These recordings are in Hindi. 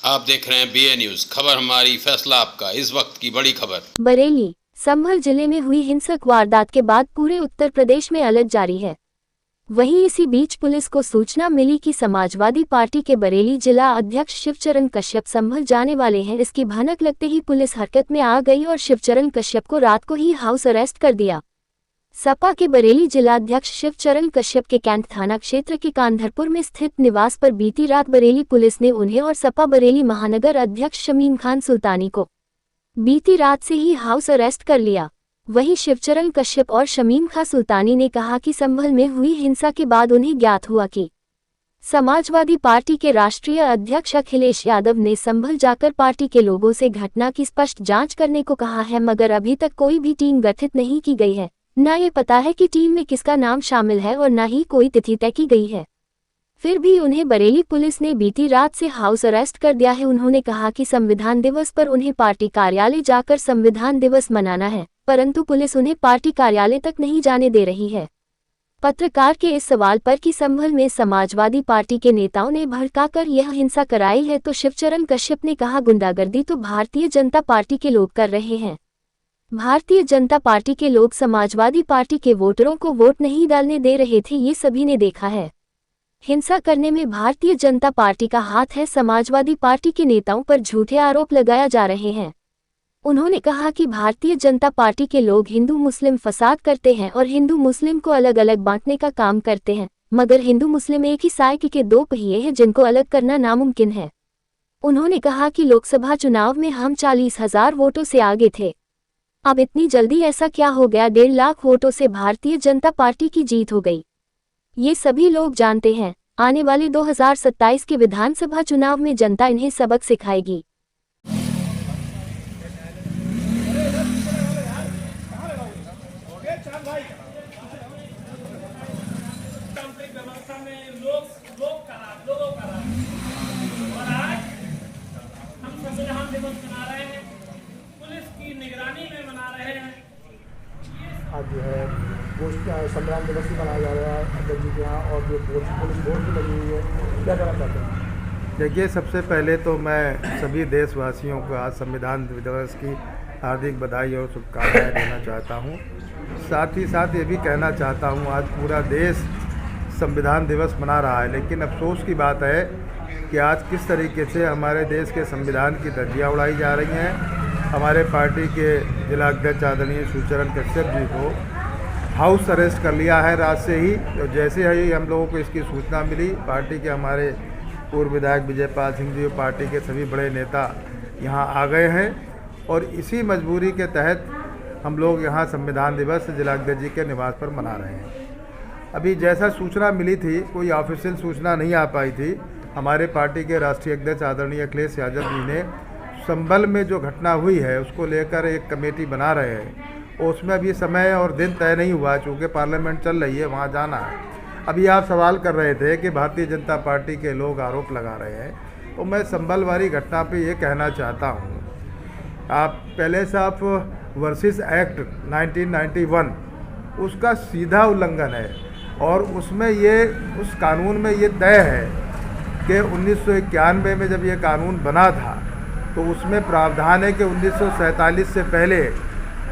आप देख रहे हैं BA न्यूज, खबर हमारी फैसला आपका। इस वक्त की बड़ी खबर। बरेली संभल जिले में हुई हिंसक वारदात के बाद पूरे उत्तर प्रदेश में अलर्ट जारी है। वहीं इसी बीच पुलिस को सूचना मिली कि समाजवादी पार्टी के बरेली जिला अध्यक्ष शिवचरण कश्यप संभल जाने वाले हैं। इसकी भनक लगते ही पुलिस हरकत में आ गई और शिवचरण कश्यप को रात को ही हाउस अरेस्ट कर दिया। सपा के बरेली जिलाध्यक्ष शिवचरण कश्यप के कैंट थाना क्षेत्र के कांधरपुर में स्थित निवास पर बीती रात बरेली पुलिस ने उन्हें और सपा बरेली महानगर अध्यक्ष शमीम खान सुल्तानी को बीती रात से ही हाउस अरेस्ट कर लिया। वहीं शिवचरण कश्यप और शमीम खान सुल्तानी ने कहा कि संभल में हुई हिंसा के बाद उन्हें ज्ञात हुआ कि समाजवादी पार्टी के राष्ट्रीय अध्यक्ष अखिलेश यादव ने संभल जाकर पार्टी के लोगों से घटना की स्पष्ट जांच करने को कहा है, मगर अभी तक कोई भी टीम गठित नहीं की गई है। न ये पता है कि टीम में किसका नाम शामिल है और न ही कोई तिथि तय की गई है। फिर भी उन्हें बरेली पुलिस ने बीती रात से हाउस अरेस्ट कर दिया है। उन्होंने कहा कि संविधान दिवस पर उन्हें पार्टी कार्यालय जाकर संविधान दिवस मनाना है, परंतु पुलिस उन्हें पार्टी कार्यालय तक नहीं जाने दे रही है। पत्रकार के इस सवाल पर कि संभल में समाजवादी पार्टी के नेताओं ने भड़काकर यह हिंसा कराई है, तो शिवचरण कश्यप ने कहा, गुंडागर्दी तो भारतीय जनता पार्टी के लोग कर रहे हैं। भारतीय जनता पार्टी के लोग समाजवादी पार्टी के वोटरों को वोट नहीं डालने दे रहे थे, ये सभी ने देखा है। हिंसा करने में भारतीय जनता पार्टी का हाथ है। समाजवादी पार्टी के नेताओं पर झूठे आरोप लगाया जा रहे हैं। उन्होंने कहा कि भारतीय जनता पार्टी के लोग हिंदू मुस्लिम फसाद करते हैं और हिंदू मुस्लिम को अलग अलग बांटने का काम करते हैं, मगर हिंदू मुस्लिम एक ही साइकिल के दो पहिए हैं जिनको अलग करना नामुमकिन है। उन्होंने कहा कि लोकसभा चुनाव में हम 40,000 वोटों से आगे थे, अब इतनी जल्दी ऐसा क्या हो गया? 1.5 लाख वोटों से भारतीय जनता पार्टी की जीत हो गई। ये सभी लोग जानते हैं। आने वाले 2027 के विधानसभा चुनाव में जनता इन्हें सबक सिखाएगी। आज जो है पोस्ट संविधान दिवस भी मनाया जा रहा है अध्यक्ष जी के यहाँ, और जो पुलिस बोर्ड भी लगी हुई है, क्या कहना चाहते हैं? देखिए, सबसे पहले तो मैं सभी देशवासियों को आज संविधान दिवस की हार्दिक बधाई और शुभकामनाएं देना चाहता हूं। साथ ही साथ ये भी कहना चाहता हूं, आज पूरा देश संविधान दिवस मना रहा है, लेकिन अफसोस की बात है कि आज किस तरीके से हमारे देश के संविधान की धज्जियाँ उड़ाई जा रही हैं। हमारे पार्टी के जिला अध्यक्ष आदरणीय शिवचरण कश्यप जी को हाउस अरेस्ट कर लिया है रात से ही। तो जैसे ही हम लोगों को इसकी सूचना मिली, पार्टी के हमारे पूर्व विधायक विजयपाल सिंह जी, पार्टी के सभी बड़े नेता यहाँ आ गए हैं, और इसी मजबूरी के तहत हम लोग यहाँ संविधान दिवस जिला अध्यक्ष जी के निवास पर मना रहे हैं। अभी जैसा सूचना मिली थी, कोई ऑफिशियल सूचना नहीं आ पाई थी। हमारे पार्टी के राष्ट्रीय अध्यक्ष आदरणीय अखिलेश यादव जी ने संभल में जो घटना हुई है उसको लेकर एक कमेटी बना रहे हैं, और उसमें अभी समय और दिन तय नहीं हुआ, चूँकि पार्लियामेंट चल रही है, वहाँ जाना है। अभी आप सवाल कर रहे थे कि भारतीय जनता पार्टी के लोग आरोप लगा रहे हैं, तो मैं संभल वाली घटना पे ये कहना चाहता हूँ, आप पहले साफ वर्सेस एक्ट 1991 उसका सीधा उल्लंघन है, और उसमें ये उस कानून में ये तय है कि 1991 में जब ये कानून बना था तो उसमें प्रावधान है कि 1947 से पहले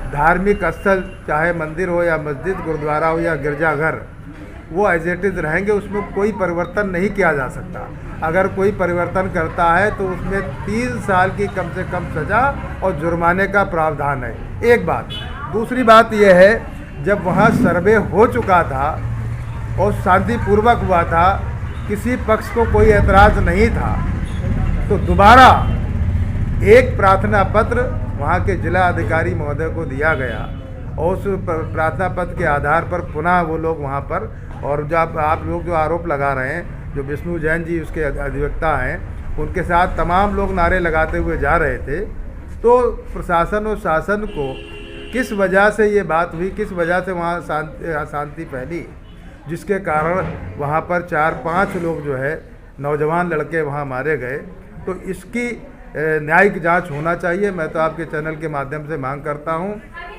धार्मिक स्थल, चाहे मंदिर हो या मस्जिद, गुरुद्वारा हो या गिरजाघर, वो एज इट इज़ रहेंगे, उसमें कोई परिवर्तन नहीं किया जा सकता। अगर कोई परिवर्तन करता है तो उसमें 3 साल की कम से कम सज़ा और जुर्माने का प्रावधान है। एक बात। दूसरी बात यह है, जब वहाँ सर्वे हो चुका था और शांतिपूर्वक हुआ था, किसी पक्ष को कोई एतराज़ नहीं था, तो दोबारा एक प्रार्थना पत्र वहाँ के जिला अधिकारी महोदय को दिया गया, और उस प्रार्थना पत्र के आधार पर पुनः वो लोग वहाँ पर, और जब आप लोग जो आरोप लगा रहे हैं, जो विष्णु जैन जी उसके अधिवक्ता हैं, उनके साथ तमाम लोग नारे लगाते हुए जा रहे थे। तो प्रशासन और शासन को किस वजह से ये बात हुई, किस वजह से वहाँ अशांति फैली, जिसके कारण वहाँ पर 4-5 लोग जो है नौजवान लड़के वहाँ मारे गए। तो इसकी न्यायिक जांच होना चाहिए। मैं तो आपके चैनल के माध्यम से मांग करता हूं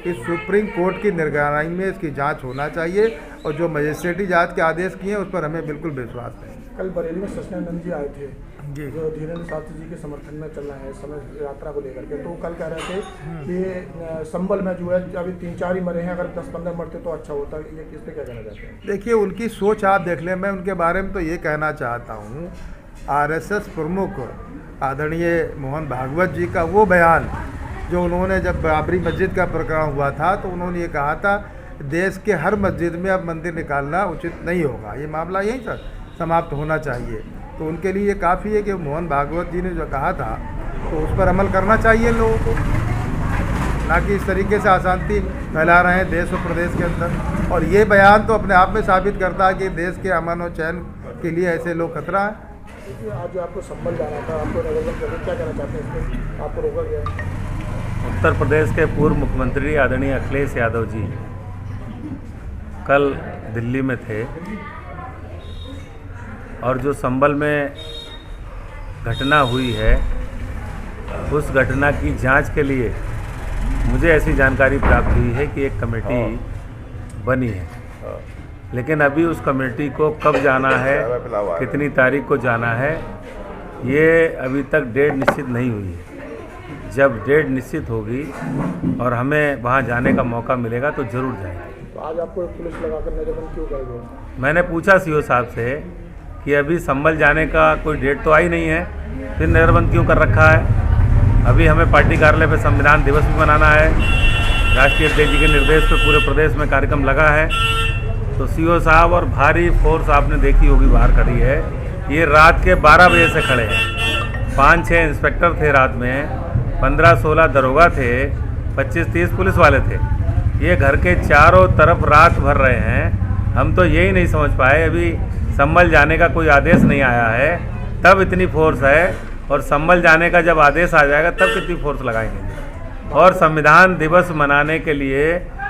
कि सुप्रीम कोर्ट की निगरानी में इसकी जांच होना चाहिए, और जो मजिस्ट्रेटी जांच के आदेश किए हैं उस पर हमें बिल्कुल विश्वास है। कल बरेली में सचिदानंद जी आए थे, जी। जो धीरेन्द्र शास्त्री जी के समर्थन में चल रहे हैं इस समय यात्रा को लेकर के, तो कल कह रहे थे कि संभल में जो है अभी 3-4 ही मरे हैं, अगर 10-15 मरते तो अच्छा होता। ये किस पे क्या कहना चाहते हैं? देखिए, उनकी सोच आप देख लें। मैं उनके बारे में तो ये कहना चाहता हूँ, आरएसएस प्रमुख आदरणीय मोहन भागवत जी का वो बयान जो उन्होंने जब बाबरी मस्जिद का प्रकरण हुआ था तो उन्होंने ये कहा था देश के हर मस्जिद में अब मंदिर निकालना उचित नहीं होगा, ये मामला यहीं तक समाप्त होना चाहिए। तो उनके लिए काफ़ी है कि मोहन भागवत जी ने जो कहा था तो उस पर अमल करना चाहिए लोगों को, ना कि इस तरीके से अशांति फैला रहे हैं देश और प्रदेश के अंदर। और ये बयान तो अपने आप में साबित करता है कि देश के अमन और चैन के लिए ऐसे लोग खतरा है। आज आपको संभल जाना था, आपको नगर क्या कहना चाहते हैं इसमें, आपको रोका गया? उत्तर प्रदेश के पूर्व मुख्यमंत्री आदरणीय अखिलेश यादव जी कल दिल्ली में थे और जो संभल में घटना हुई है उस घटना की जांच के लिए मुझे ऐसी जानकारी प्राप्त हुई है कि एक कमेटी बनी है, लेकिन अभी उस कमेटी को कब जाना है, कितनी तारीख को जाना है, ये अभी तक डेट निश्चित नहीं हुई है। जब डेट निश्चित होगी और हमें वहाँ जाने का मौका मिलेगा तो ज़रूर जाएंगे। तो आज आपको पुलिस लगाकर नजरबंद क्यों कर गए? मैंने पूछा सीओ साहब से कि अभी संभल जाने का कोई डेट तो आई नहीं है, फिर नजरबंद क्यों कर रखा है। अभी हमें पार्टी कार्यालय पे संविधान दिवस भी मनाना है, राष्ट्रीय अध्यक्ष जी के निर्देश पे पूरे प्रदेश में कार्यक्रम लगा है। तो सीओ साहब और भारी फोर्स आपने देखी होगी बाहर खड़ी है, ये रात के 12 बजे से खड़े हैं। 5-6 इंस्पेक्टर थे रात में, 15-16 दरोगा थे, 25-30 पुलिस वाले थे। ये घर के चारों तरफ रात भर रहे हैं। हम तो यही नहीं समझ पाए, अभी संभल जाने का कोई आदेश नहीं आया है तब इतनी फोर्स है, और संभल जाने का जब आदेश आ जाएगा तब कितनी फोर्स लगाएंगे। और संविधान दिवस मनाने के लिए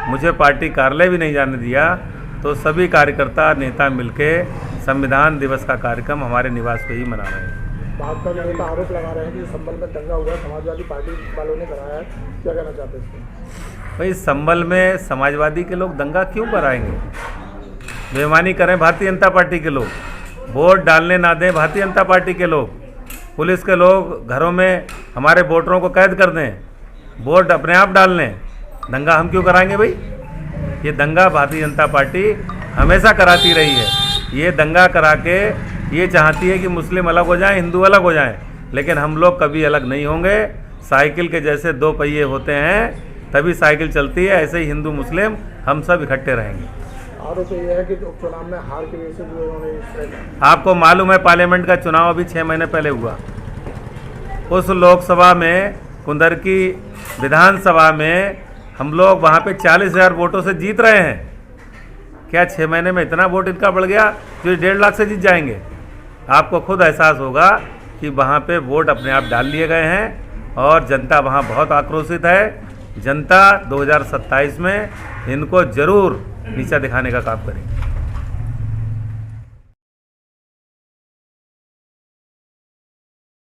मुझे पार्टी कार्यालय भी नहीं जाने दिया, तो सभी कार्यकर्ता नेता मिलके संविधान दिवस का कार्यक्रम हमारे निवास पे ही मना रहे हैं। भाजपा के नेता आरोप लगा रहे हैं कि संभल में दंगा हुआ है, समाजवादी पार्टी वालों ने कराया है, क्या कहना चाहते हैं इसमें? भाई, संभल में समाजवादी के लोग दंगा क्यों कराएंगे? बेईमानी करें भारतीय जनता पार्टी के लोग, वोट डालने ना दें भारतीय जनता पार्टी के लोग, पुलिस के लोग घरों में हमारे वोटरों को कैद कर दें, वोट अपने आप डाल लें, दंगा हम क्यों कराएंगे भाई? ये दंगा भारतीय जनता पार्टी हमेशा कराती रही है। ये दंगा करा के ये चाहती है कि मुस्लिम अलग हो जाएं, हिंदू अलग हो जाएं, लेकिन हम लोग कभी अलग नहीं होंगे। साइकिल के जैसे 2 पहिए होते हैं तभी साइकिल चलती है, ऐसे ही हिंदू मुस्लिम हम सब इकट्ठे रहेंगे। आरोप ये है कि उपचुनाव में हार की वजह से जो उन्होंने, आपको मालूम है पार्लियामेंट का चुनाव अभी 6 महीने पहले हुआ, उस लोकसभा में कुंदरकी विधानसभा में हम लोग वहाँ पे 40,000 वोटों से जीत रहे हैं। क्या 6 महीने में इतना वोट इनका बढ़ गया जो 1.5 लाख से जीत जाएंगे? आपको खुद एहसास होगा कि वहाँ पे वोट अपने आप डाल लिए गए हैं और जनता वहाँ बहुत आक्रोशित है। जनता 2027 में इनको जरूर नीचा दिखाने का काम करेगी।